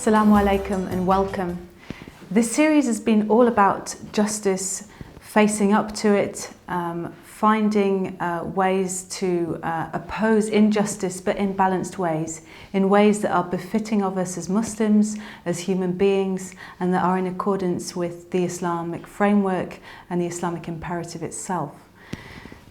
Assalamu alaikum and welcome. This series has been all about justice, facing up to it, finding ways to oppose injustice but in balanced ways, in ways that are befitting of us as Muslims, as human beings, and that are in accordance with the Islamic framework and the Islamic imperative itself.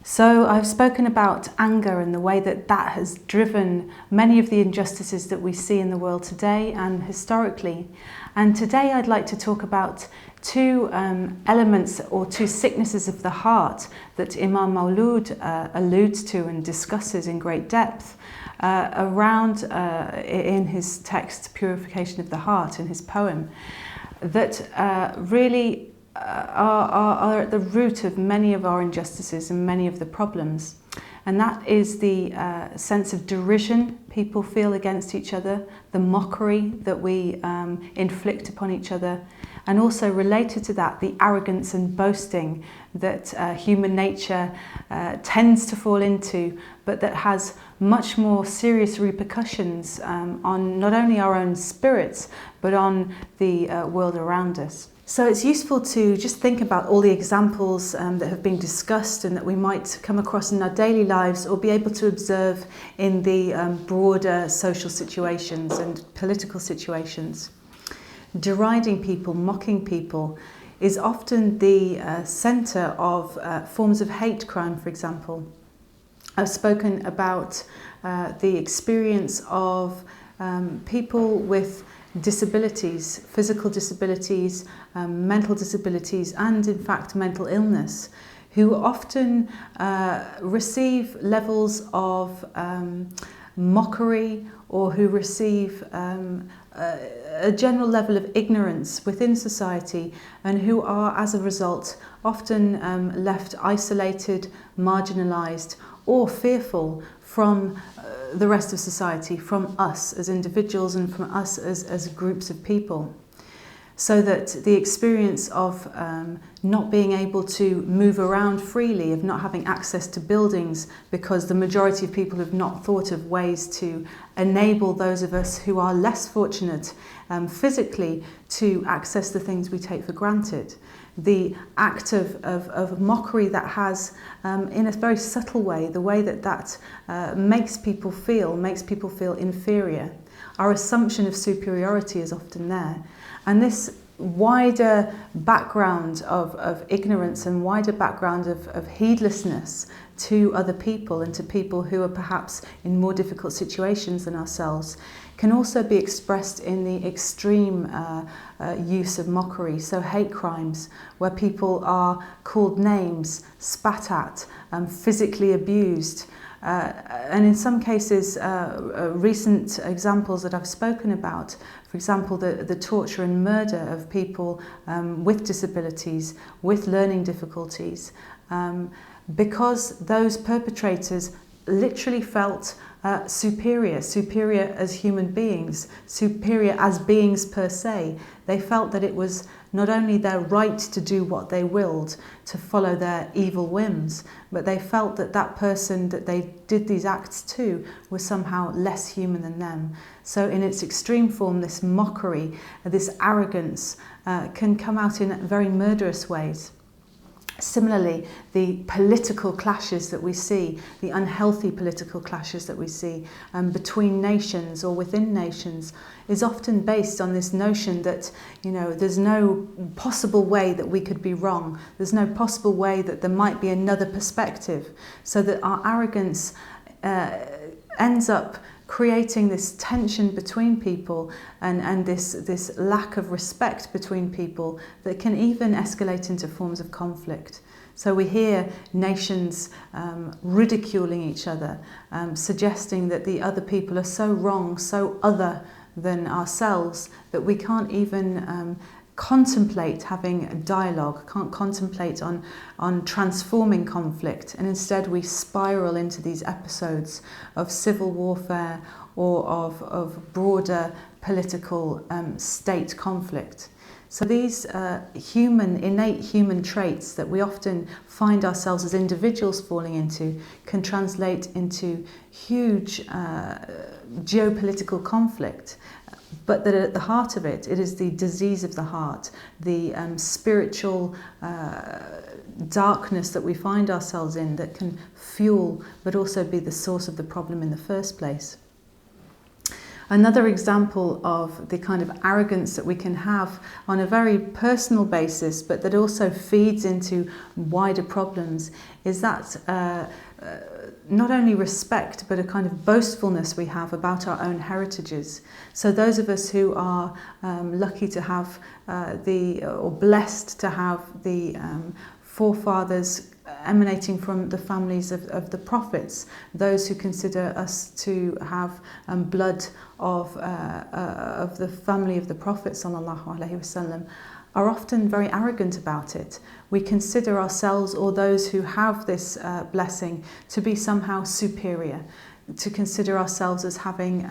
So I've spoken about anger and the way that that has driven many of the injustices that we see in the world today and historically. And today I'd like to talk about two elements or two sicknesses of the heart that Imam Maulud alludes to and discusses in great depth in his text Purification of the Heart, in his poem, that really are at the root of many of our injustices and many of the problems. And that is the sense of derision people feel against each other, the mockery that we inflict upon each other, and also related to that, the arrogance and boasting that human nature tends to fall into, but that has much more serious repercussions on not only our own spirits, but on the world around us. So it's useful to just think about all the examples that have been discussed and that we might come across in our daily lives or be able to observe in the broader social situations and political situations. Deriding people, mocking people is often the centre of forms of hate crime, for example. I've spoken about the experience of people with disabilities, physical disabilities, mental disabilities, and in fact mental illness, who often receive levels of mockery, or who receive a general level of ignorance within society, and who are as a result often left isolated, marginalised, or fearful from the rest of society, from us as individuals and from us as groups of people. So that the experience of not being able to move around freely, of not having access to buildings, because the majority of people have not thought of ways to enable those of us who are less fortunate physically to access the things we take for granted. The act of mockery that has, in a very subtle way, the way that makes people feel inferior. Our assumption of superiority is often there. And this wider background of ignorance and wider background of heedlessness to other people and to people who are perhaps in more difficult situations than ourselves can also be expressed in the extreme use of mockery, so hate crimes, where people are called names, spat at, physically abused. And in some cases, recent examples that I've spoken about, for example, the torture and murder of people with disabilities, with learning difficulties, because those perpetrators literally felt superior as human beings, superior as beings per se. They felt that it was not only their right to do what they willed, to follow their evil whims, but they felt that that person that they did these acts to was somehow less human than them. So in its extreme form, this mockery, this arrogance can come out in very murderous ways. Similarly, the political clashes that we see, the unhealthy political clashes that we see between nations or within nations, is often based on this notion that, there's no possible way that we could be wrong. There's no possible way that there might be another perspective. So that our arrogance ends up creating this tension between people and this lack of respect between people that can even escalate into forms of conflict. So we hear nations ridiculing each other, suggesting that the other people are so wrong, so other than ourselves, that we can't even contemplate having a dialogue, can't contemplate on transforming conflict, and instead we spiral into these episodes of civil warfare or of broader political state conflict. So these innate human traits that we often find ourselves as individuals falling into can translate into huge geopolitical conflict but that at the heart of it, it is the disease of the heart, the spiritual darkness that we find ourselves in that can fuel but also be the source of the problem in the first place. Another example of the kind of arrogance that we can have on a very personal basis, but that also feeds into wider problems, is that not only respect, but a kind of boastfulness we have about our own heritages. So those of us who are lucky to have or blessed to have the forefathers emanating from the families of the prophets, those who consider us to have blood of the family of the Prophet sallallahu alaihi wasallam, are often very arrogant about it. We consider ourselves, or those who have this blessing, to be somehow superior, to consider ourselves as having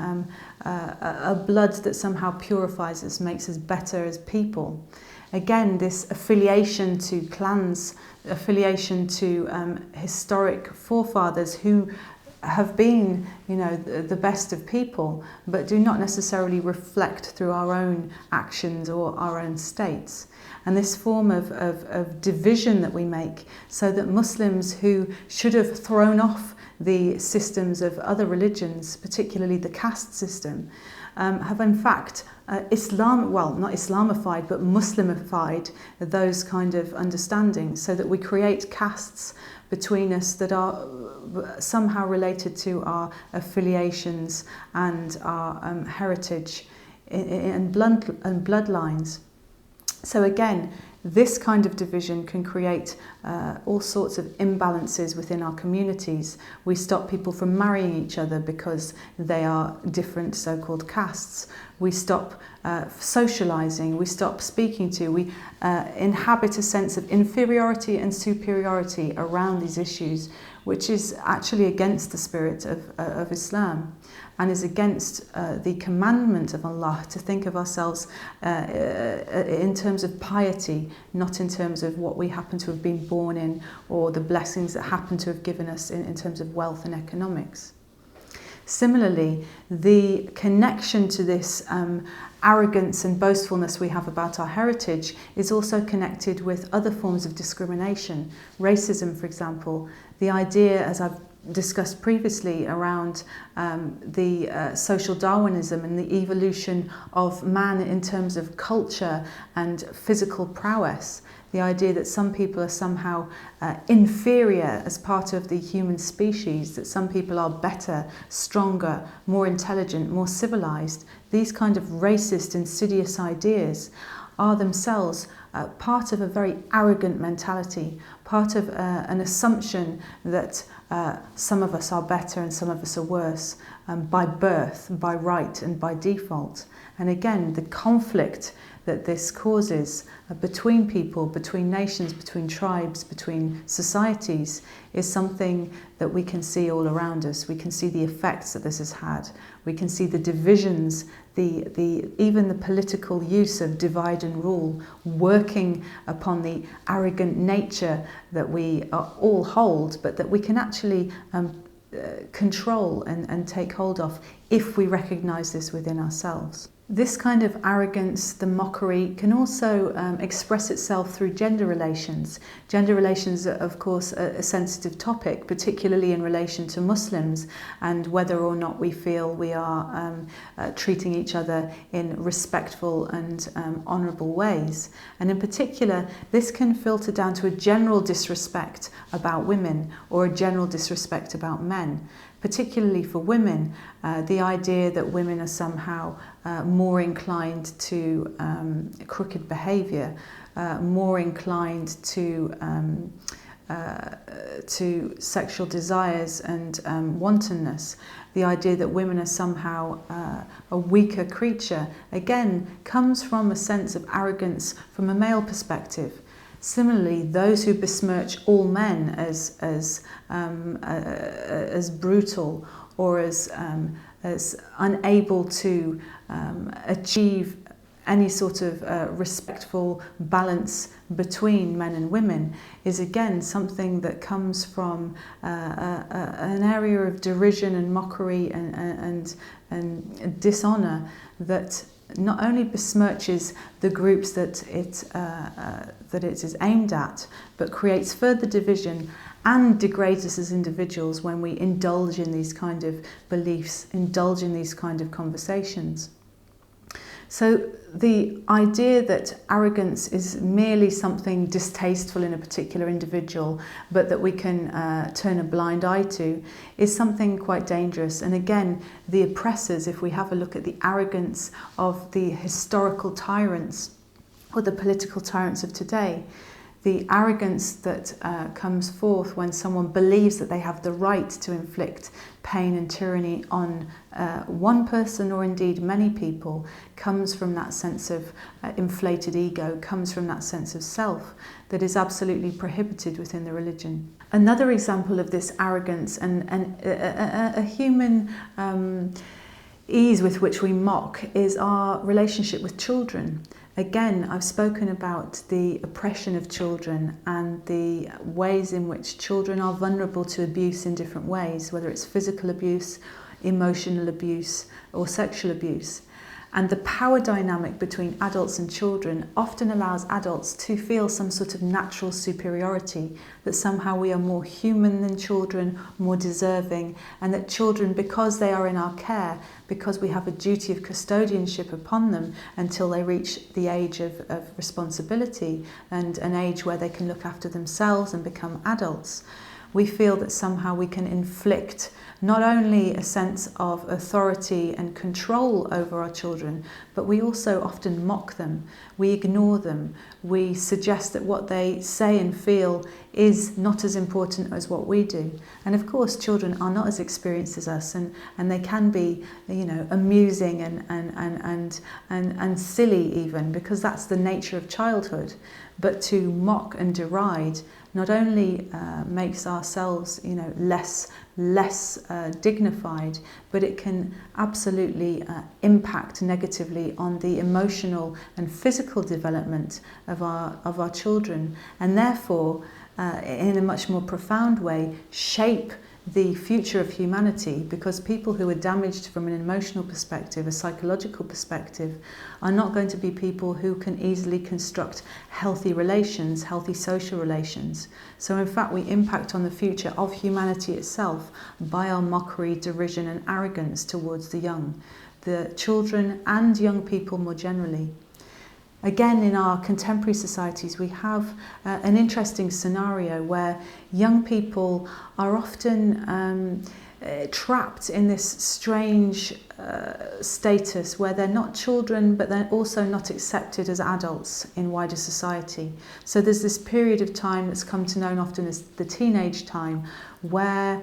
a blood that somehow purifies us, makes us better as people. Again, this affiliation to clans, affiliation to historic forefathers who have been, the best of people, but do not necessarily reflect through our own actions or our own states. And this form of division that we make, so that Muslims who should have thrown off the systems of other religions, particularly the caste system, have in fact not Islamified, but Muslimified those kind of understandings, so that we create castes between us that are somehow related to our affiliations and our heritage and bloodlines. So again, this kind of division can create all sorts of imbalances within our communities. We stop people from marrying each other because they are different so-called castes. We stop socializing, we stop speaking to, we inhabit a sense of inferiority and superiority around these issues, which is actually against the spirit of Islam, and is against the commandment of Allah to think of ourselves in terms of piety, not in terms of what we happen to have been born in, or the blessings that happen to have given us in terms of wealth and economics. Similarly, the connection to this arrogance and boastfulness we have about our heritage is also connected with other forms of discrimination. Racism, for example, the idea, as I've discussed previously, around the social Darwinism and the evolution of man in terms of culture and physical prowess. The idea that some people are somehow inferior as part of the human species, that some people are better, stronger, more intelligent, more civilized. These kind of racist, insidious ideas are themselves part of a very arrogant mentality, part of an assumption that some of us are better and some of us are worse by birth, by right and by default. And again, the conflict that this causes between people, between nations, between tribes, between societies, is something that we can see all around us. We can see the effects that this has had. We can see the divisions, even the political use of divide and rule, working upon the arrogant nature that we all hold, but that we can actually control and take hold of if we recognize this within ourselves. This kind of arrogance, the mockery, can also express itself through gender relations. Gender relations are, of course, a sensitive topic, particularly in relation to Muslims, and whether or not we feel we are treating each other in respectful and honourable ways. And in particular, this can filter down to a general disrespect about women or a general disrespect about men. Particularly for women, the idea that women are somehow more inclined to crooked behaviour, more inclined to sexual desires and wantonness. The idea that women are somehow a weaker creature, again, comes from a sense of arrogance from a male perspective. Similarly, those who besmirch all men as brutal or as unable to achieve any sort of respectful balance between men and women is again something that comes from an area of derision and mockery and dishonour that not only besmirches the groups that it is aimed at, but creates further division and degrades us as individuals when we indulge in these kind of beliefs, indulge in these kind of conversations. So the idea that arrogance is merely something distasteful in a particular individual, but that we can turn a blind eye to, is something quite dangerous. And again, the oppressors, if we have a look at the arrogance of the historical tyrants or the political tyrants of today, the arrogance that comes forth when someone believes that they have the right to inflict pain and tyranny on one person or indeed many people comes from that sense of inflated ego, comes from that sense of self that is absolutely prohibited within the religion. Another example of this arrogance and a human ease with which we mock is our relationship with children. Again, I've spoken about the oppression of children and the ways in which children are vulnerable to abuse in different ways, whether it's physical abuse, emotional abuse, or sexual abuse. And the power dynamic between adults and children often allows adults to feel some sort of natural superiority, that somehow we are more human than children, more deserving, and that children, because they are in our care, because we have a duty of custodianship upon them until they reach the age of responsibility and an age where they can look after themselves and become adults, we feel that somehow we can inflict not only a sense of authority and control over our children, but we also often mock them, we ignore them, we suggest that what they say and feel is not as important as what we do. And of course, children are not as experienced as us, and they can be, amusing and silly even, because that's the nature of childhood. But to mock and deride not only makes ourselves, less dignified, but it can absolutely impact negatively on the emotional and physical development of our children, and therefore, in a much more profound way, shape the future of humanity, because people who are damaged from an emotional perspective, a psychological perspective, are not going to be people who can easily construct healthy relations, healthy social relations. So in fact, we impact on the future of humanity itself by our mockery, derision and arrogance towards the young, the children and young people more generally. Again, in our contemporary societies, we have an interesting scenario where young people are often trapped in this strange status where they're not children, but they're also not accepted as adults in wider society. So there's this period of time that's come to known often as the teenage time, where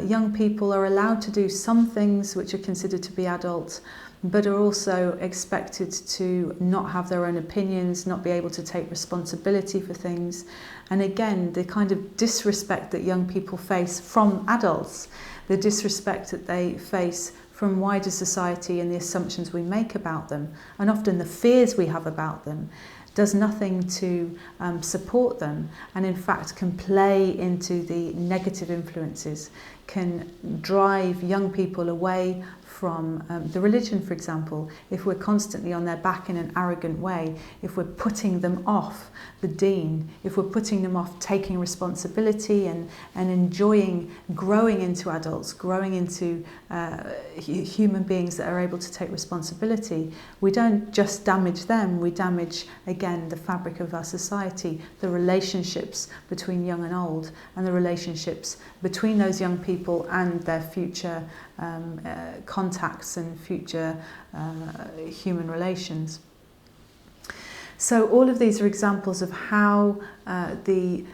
young people are allowed to do some things which are considered to be adult, but are also expected to not have their own opinions, not be able to take responsibility for things. And again, the kind of disrespect that young people face from adults, the disrespect that they face from wider society and the assumptions we make about them, and often the fears we have about them, does nothing to support them, and in fact can play into the negative influences, can drive young people away from the religion, for example. If we're constantly on their back in an arrogant way, if we're putting them off the deen, if we're putting them off taking responsibility and enjoying growing into adults, growing into human beings that are able to take responsibility, we don't just damage them, we damage, again, the fabric of our society, the relationships between young and old, and the relationships between those young people and their future contacts and future human relations. So all of these are examples of how the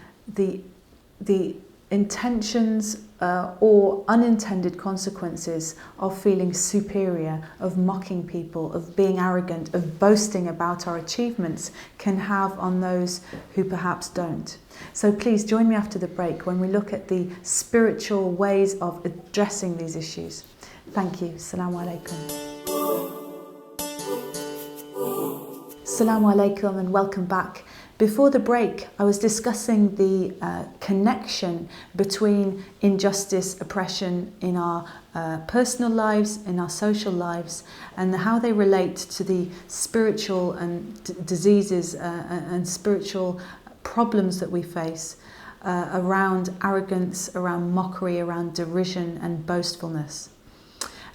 intentions or unintended consequences of feeling superior, of mocking people, of being arrogant, of boasting about our achievements can have on those who perhaps don't. So please join me after the break when we look at the spiritual ways of addressing these issues. Thank you. Assalamu alaikum. Assalamu alaikum and welcome back Before the break, I was discussing the connection between injustice, oppression in our personal lives, in our social lives, and how they relate to the spiritual and diseases and spiritual problems that we face around arrogance, around mockery, around derision and boastfulness.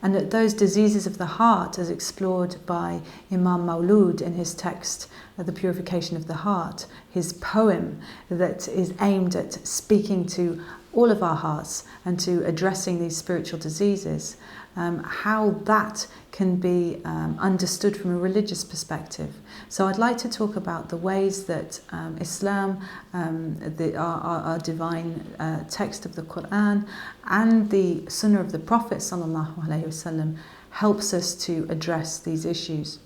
And that those diseases of the heart, as explored by Imam Maulud in his text, The Purification of the Heart, his poem that is aimed at speaking to all of our hearts and to addressing these spiritual diseases, how that can be understood from a religious perspective. So I'd like to talk about the ways that Islam, our divine text of the Quran, and the Sunnah of the Prophet ﷺ helps us to address these issues.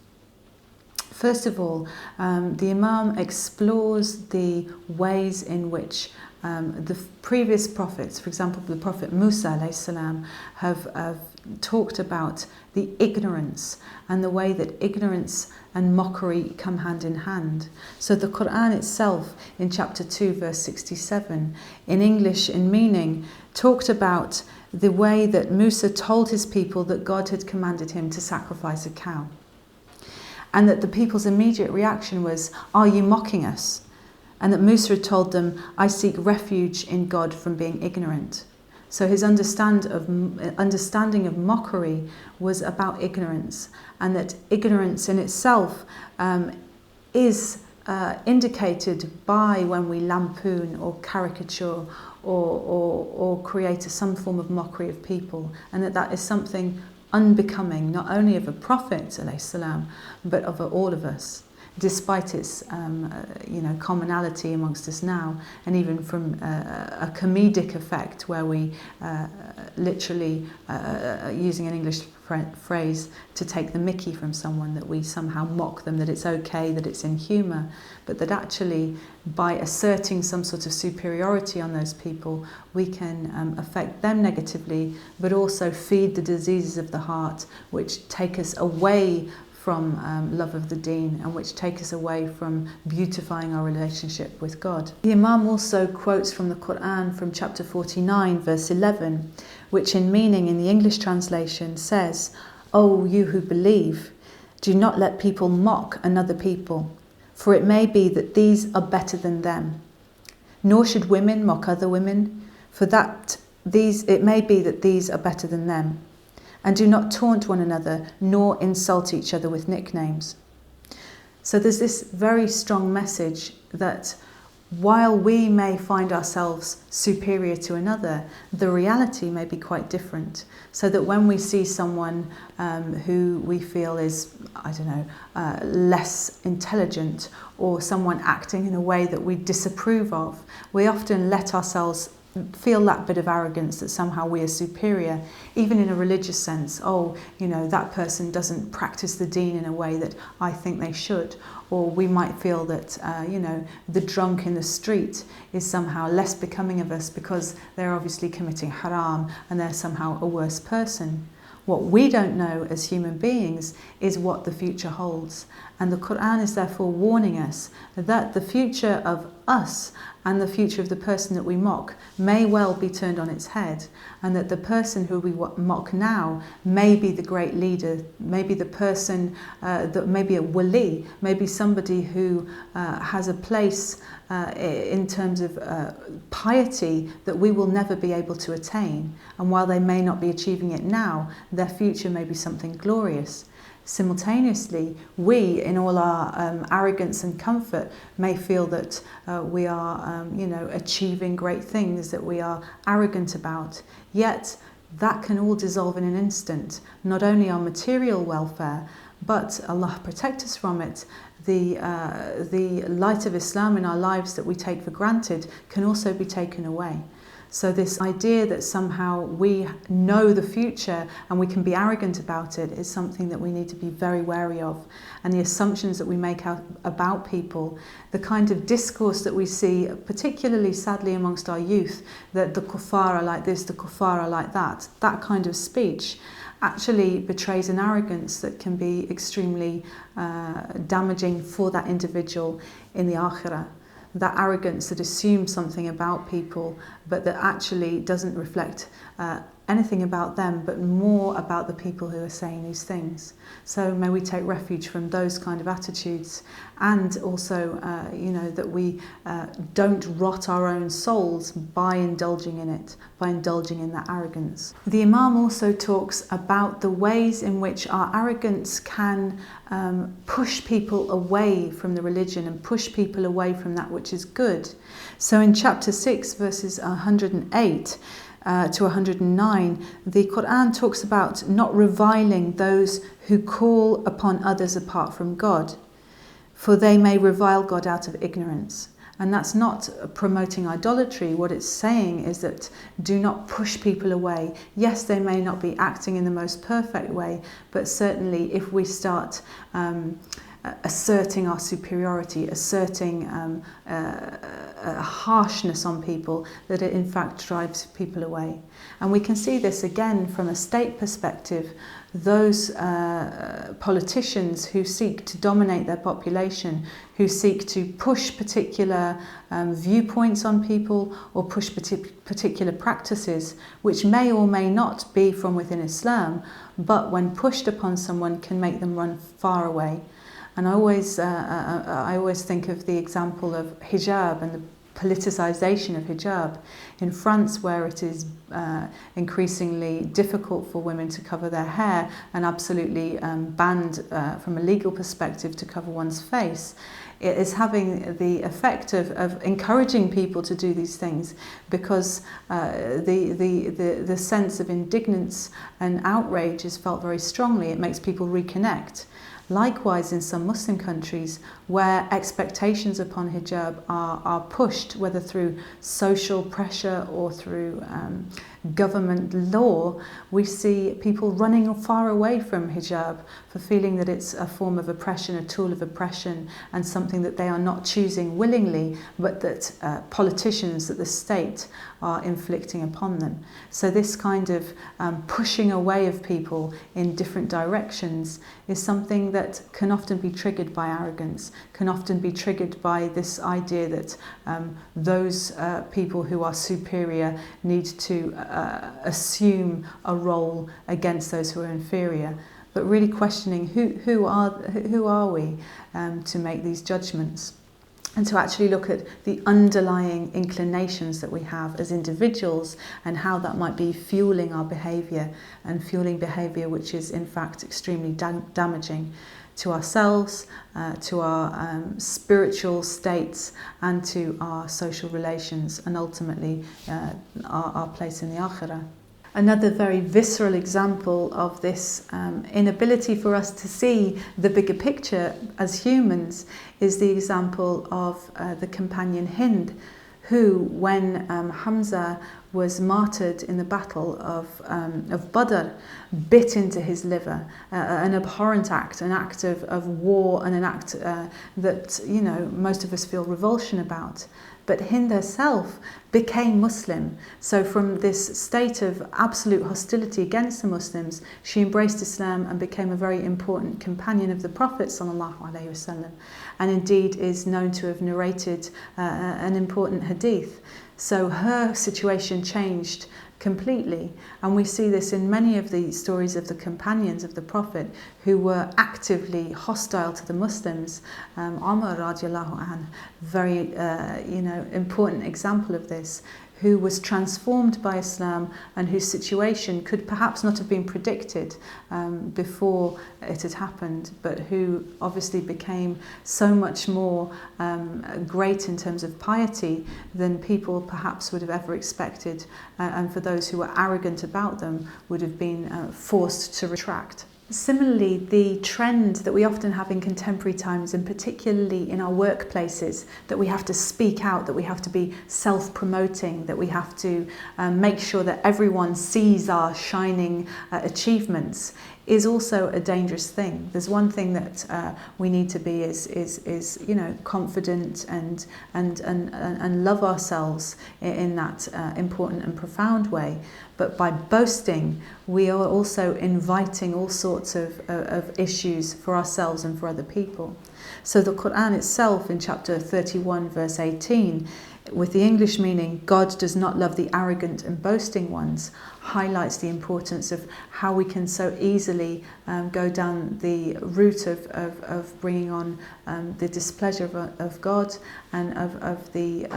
First of all, the Imam explores the ways in which the previous prophets, for example, the Prophet Musa alayhi salam, have talked about the ignorance and the way that ignorance and mockery come hand in hand. So the Quran itself, in chapter 2, verse 67, in English, in meaning, talked about the way that Musa told his people that God had commanded him to sacrifice a cow. And that the people's immediate reaction was, "Are you mocking us?" And that Musa had told them, "I seek refuge in God from being ignorant." So his understanding of mockery was about ignorance, and that ignorance in itself is indicated by when we lampoon or caricature or create some form of mockery of people, and that is something unbecoming not only of a prophet alayhi salam, but of all of us, despite its commonality amongst us now, and even from a comedic effect where we literally, using an English phrase, to take the mickey from someone, that we somehow mock them, that it's okay, that it's in humour, but that actually by asserting some sort of superiority on those people, we can affect them negatively, but also feed the diseases of the heart, which take us away from love of the deen, and which take us away from beautifying our relationship with God. The Imam also quotes from the Quran from chapter 49, verse 11, which in meaning in the English translation says, "O you who believe, do not let people mock another people, for it may be that these are better than them. Nor should women mock other women, for it may be that these are better than them. And do not taunt one another, nor insult each other with nicknames." So there's this very strong message that while we may find ourselves superior to another, the reality may be quite different. So that when we see someone who we feel is, less intelligent, or someone acting in a way that we disapprove of, we often let ourselves feel that bit of arrogance that somehow we are superior, even in a religious sense. That person doesn't practice the deen in a way that I think they should. Or we might feel that, the drunk in the street is somehow less becoming of us because they're obviously committing haram and they're somehow a worse person. What we don't know as human beings is what the future holds. And the Quran is therefore warning us that the future of us and the future of the person that we mock may well be turned on its head, and that the person who we mock now may be the great leader, maybe the person that may be a wali, maybe somebody who has a place in terms of piety that we will never be able to attain. And while they may not be achieving it now, their future may be something glorious. Simultaneously, we, in all our arrogance and comfort, may feel that we are, achieving great things, that we are arrogant about. Yet, that can all dissolve in an instant. Not only our material welfare, but Allah protect us from it. The light of Islam in our lives that we take for granted can also be taken away. So this idea that somehow we know the future and we can be arrogant about it is something that we need to be very wary of. And the assumptions that we make about people, the kind of discourse that we see, particularly sadly amongst our youth, that the kuffar are like this, the kuffar are like that kind of speech actually betrays an arrogance that can be extremely damaging for that individual in the akhirah. That arrogance that assumes something about people, but that actually doesn't reflect anything about them, but more about the people who are saying these things. So may we take refuge from those kind of attitudes, and also, that we don't rot our own souls by indulging in it, by indulging in that arrogance. The Imam also talks about the ways in which our arrogance can push people away from the religion and push people away from that which is good. So in chapter 6, verses 108 to 109, the Quran talks about not reviling those who call upon others apart from God, for they may revile God out of ignorance. And that's not promoting idolatry. What it's saying is that do not push people away. Yes, they may not be acting in the most perfect way, but certainly if we start asserting our superiority, asserting a harshness on people, that it in fact drives people away. And we can see this again from a state perspective. Those politicians who seek to dominate their population, who seek to push particular viewpoints on people or push particular practices, which may or may not be from within Islam, but when pushed upon someone can make them run far away. And I always think of the example of hijab and the politicization of hijab. In France, where it is increasingly difficult for women to cover their hair and absolutely banned from a legal perspective to cover one's face, it is having the effect of encouraging people to do these things, because the sense of indignance and outrage is felt very strongly. It makes people reconnect. Likewise, in some Muslim countries where expectations upon hijab are pushed, whether through social pressure or through government law, we see people running far away from hijab for feeling that it's a form of oppression, a tool of oppression, and something that they are not choosing willingly, but that politicians, that the state are inflicting upon them. So this kind of pushing away of people in different directions is something that can often be triggered by arrogance, can often be triggered by this idea that those people who are superior need to assume a role against those who are inferior, but really questioning who are we to make these judgments, and to actually look at the underlying inclinations that we have as individuals and how that might be fueling our behaviour, and fueling behaviour which is in fact extremely damaging to ourselves, to our spiritual states, and to our social relations, and ultimately our place in the akhirah. Another very visceral example of this inability for us to see the bigger picture as humans is the example of the companion Hind, who, when Hamza was martyred in the battle of Badr, bit into his liver, an abhorrent act, an act of war, and an act that most of us feel revulsion about. But Hind herself became Muslim. So from this state of absolute hostility against the Muslims, she embraced Islam and became a very important companion of the Prophet ﷺ, and indeed is known to have narrated an important hadith. So her situation changed completely, and we see this in many of the stories of the companions of the Prophet who were actively hostile to the Muslims. Umar radiallahu anh, very important example of this, who was transformed by Islam and whose situation could perhaps not have been predicted before it had happened, but who obviously became so much more great in terms of piety than people perhaps would have ever expected, and for those who were arrogant about them would have been forced to retract. Similarly, the trend that we often have in contemporary times, and particularly in our workplaces, that we have to speak out, that we have to be self-promoting, that we have to make sure that everyone sees our shining achievements, is also a dangerous thing. There's one thing that we need to be is confident and love ourselves in that important and profound way. But by boasting, we are also inviting all sorts of issues for ourselves and for other people. So the Quran itself, in chapter 31, verse 18, with the English meaning, God does not love the arrogant and boasting ones, highlights the importance of how we can so easily go down the route of bringing on the displeasure of God and of the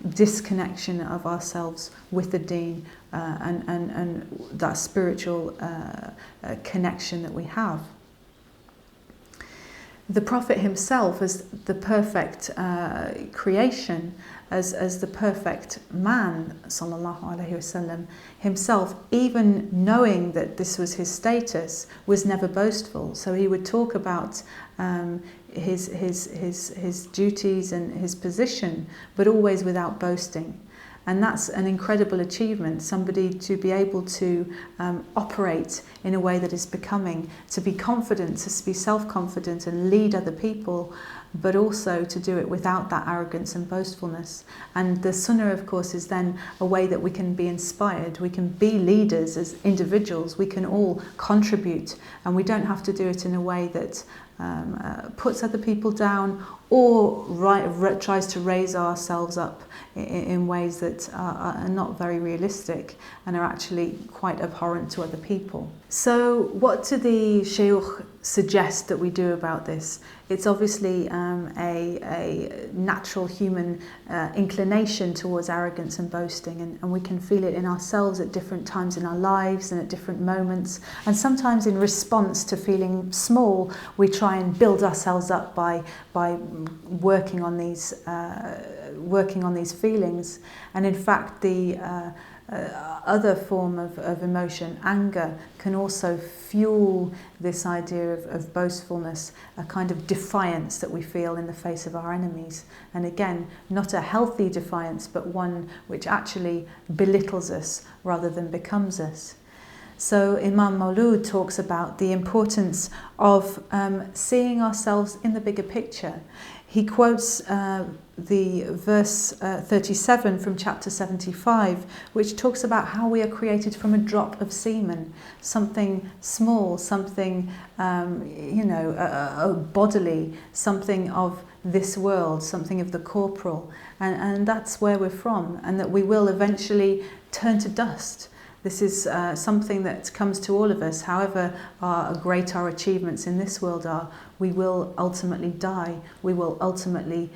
disconnection of ourselves with the deen and that spiritual connection that we have. The Prophet himself, as the perfect creation, as the perfect man, sallallahu alaihi wasallam, himself, even knowing that this was his status, was never boastful. So he would talk about his duties and his position, but always without boasting. And that's an incredible achievement, somebody to be able to operate in a way that is becoming, to be confident, to be self-confident and lead other people, but also to do it without that arrogance and boastfulness. And the sunnah, of course, is then a way that we can be inspired, we can be leaders as individuals, we can all contribute, and we don't have to do it in a way that puts other people down or tries to raise ourselves up in ways that are not very realistic and are actually quite abhorrent to other people. So what do the Shayukh suggest that we do about this? It's obviously a natural human inclination towards arrogance and boasting, and we can feel it in ourselves at different times in our lives and at different moments, and sometimes in response to feeling small we try and build ourselves up by working on these feelings. And in fact the other form of emotion, anger, can also fuel this idea of boastfulness, a kind of defiance that we feel in the face of our enemies. And again, not a healthy defiance, but one which actually belittles us rather than becomes us. So Imam Maulud talks about the importance of seeing ourselves in the bigger picture. He quotes the verse 37 from chapter 75, which talks about how we are created from a drop of semen, something small, something bodily, something of this world, something of the corporal, and that's where we're from, and that we will eventually turn to dust. This is something that comes to all of us, however great our achievements in this world are. We will ultimately die. We will ultimately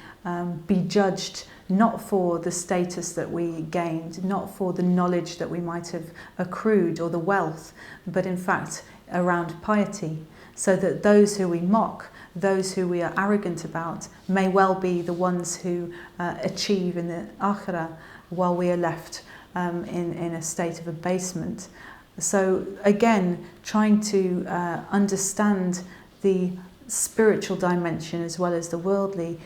be judged not for the status that we gained, not for the knowledge that we might have accrued or the wealth, but in fact around piety. So that those who we mock, those who we are arrogant about, may well be the ones who achieve in the akhirah, while we are left in a state of abasement. So again, trying to understand the spiritual dimension as well as the worldly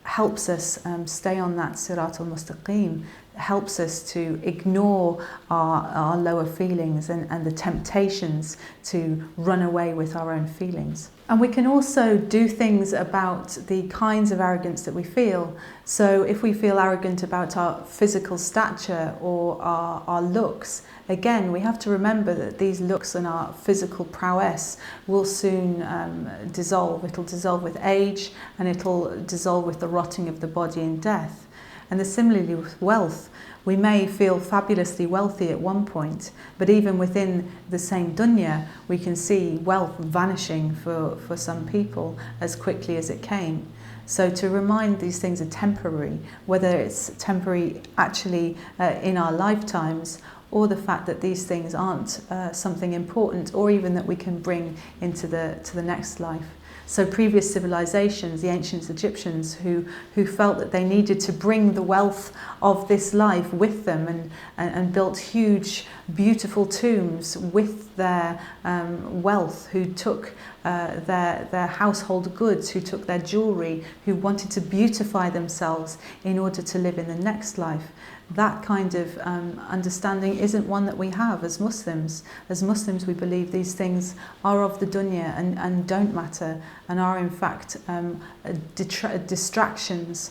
helps us stay on that sirat al-mustaqim, helps us to ignore our lower feelings and the temptations to run away with our own feelings. And we can also do things about the kinds of arrogance that we feel. So if we feel arrogant about our physical stature or our looks, again, we have to remember that these looks and our physical prowess will soon dissolve. It'll dissolve with age, and it'll dissolve with the rotting of the body and death. And similarly with wealth, we may feel fabulously wealthy at one point, but even within the same dunya, we can see wealth vanishing for some people as quickly as it came. So to remind these things are temporary, whether it's temporary actually in our lifetimes, or the fact that these things aren't something important, or even that we can bring into the next life. So previous civilizations, the ancient Egyptians, who felt that they needed to bring the wealth of this life with them and built huge, beautiful tombs with their wealth, who took their household goods, who took their jewelry, who wanted to beautify themselves in order to live in the next life. That kind of understanding isn't one that we have as Muslims. As Muslims, we believe these things are of the dunya and don't matter, and are in fact distractions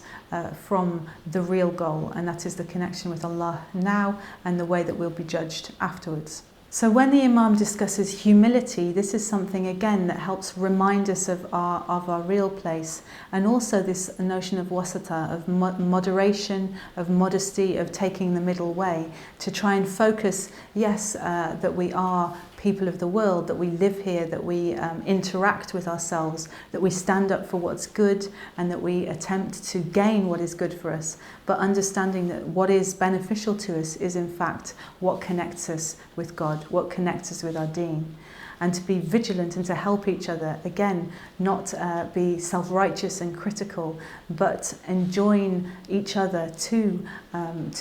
from the real goal, and that is the connection with Allah now and the way that we'll be judged afterwards. So when the Imam discusses humility, this is something again that helps remind us of our real place, and also this notion of wasata, of moderation, of modesty, of taking the middle way, to try and focus, yes, that we are people of the world, that we live here, that we interact with ourselves, that we stand up for what's good, and that we attempt to gain what is good for us, but understanding that what is beneficial to us is in fact what connects us with God, what connects us with our deen. And to be vigilant and to help each other, again, not be self-righteous and critical, but enjoin each other to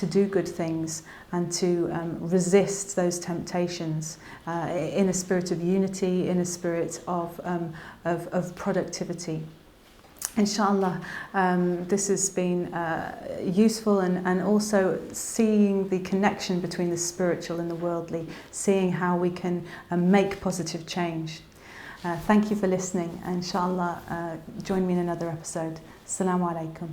do good things and to resist those temptations in a spirit of unity, in a spirit of productivity. Inshallah, this has been useful, and also seeing the connection between the spiritual and the worldly, seeing how we can make positive change. Thank you for listening. Inshallah, join me in another episode. Assalamu alaikum.